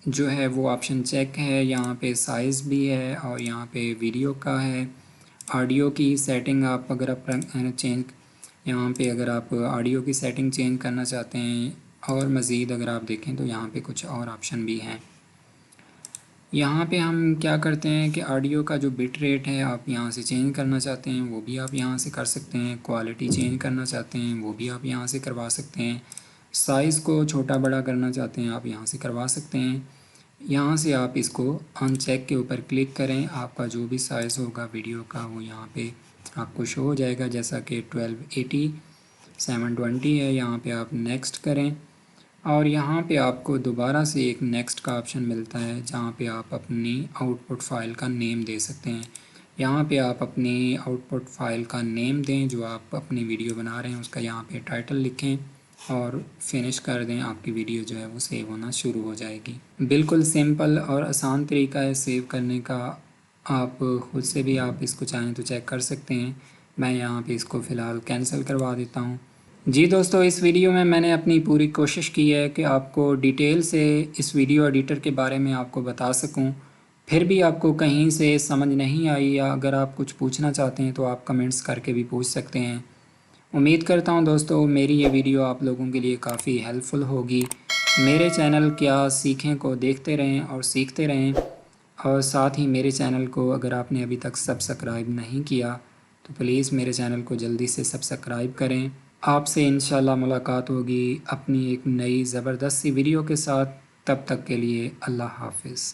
[SPEAKER 1] जो है वो ऑप्शन चेक है, यहाँ पे साइज़ भी है और यहाँ पे वीडियो का है। ऑडियो की सेटिंग आप अगर आप चेंज, यहाँ पे अगर आप ऑडियो की सेटिंग चेंज करना चाहते हैं और मज़ीद अगर आप देखें तो यहाँ पे कुछ और ऑप्शन भी हैं। यहाँ पे हम क्या करते हैं कि ऑडियो का जो बिट रेट है आप यहाँ से चेंज करना चाहते हैं वो भी आप यहाँ से कर सकते हैं। क्वालिटी चेंज करना चाहते हैं वो भी आप यहाँ से करवा सकते हैं। साइज़ को छोटा बड़ा करना चाहते हैं आप यहाँ से करवा सकते हैं। यहाँ से आप इसको अनचेक के ऊपर क्लिक करें, आपका जो भी साइज़ होगा वीडियो का वो यहाँ पे आपको शो हो जाएगा। जैसा कि 1280 720 है, यहाँ पे आप नेक्स्ट करें और यहाँ पे आपको दोबारा से एक नेक्स्ट का ऑप्शन मिलता है जहाँ पे आप अपनी आउटपुट फ़ाइल का नेम दे सकते हैं। यहाँ पे आप अपनी आउटपुट फ़ाइल का नेम दें जो आप अपनी वीडियो बना रहे हैं उसका, यहाँ पे टाइटल लिखें और फिनिश कर दें। आपकी वीडियो जो है वो सेव होना शुरू हो जाएगी। बिल्कुल सिंपल और आसान तरीका है सेव करने का। आप खुद से भी आप इसको चाहें तो चेक कर सकते हैं। मैं यहाँ पे इसको फ़िलहाल कैंसिल करवा देता हूँ। जी दोस्तों, इस वीडियो में मैंने अपनी पूरी कोशिश की है कि आपको डिटेल से इस वीडियो एडिटर के बारे में आपको बता सकूं। फिर भी आपको कहीं से समझ नहीं आई या अगर आप कुछ पूछना चाहते हैं तो आप कमेंट्स करके भी पूछ सकते हैं। उम्मीद करता हूं दोस्तों मेरी ये वीडियो आप लोगों के लिए काफ़ी हेल्पफुल होगी। मेरे चैनल क्या सीखें को देखते रहें और सीखते रहें, और साथ ही मेरे चैनल को अगर आपने अभी तक सब्सक्राइब नहीं किया तो प्लीज़ मेरे चैनल को जल्दी से सब्सक्राइब करें। आपसे इंशाल्लाह मुलाकात होगी अपनी एक नई ज़बरदस्त सी वीडियो के साथ। तब तक के लिए अल्लाह हाफ़िज़।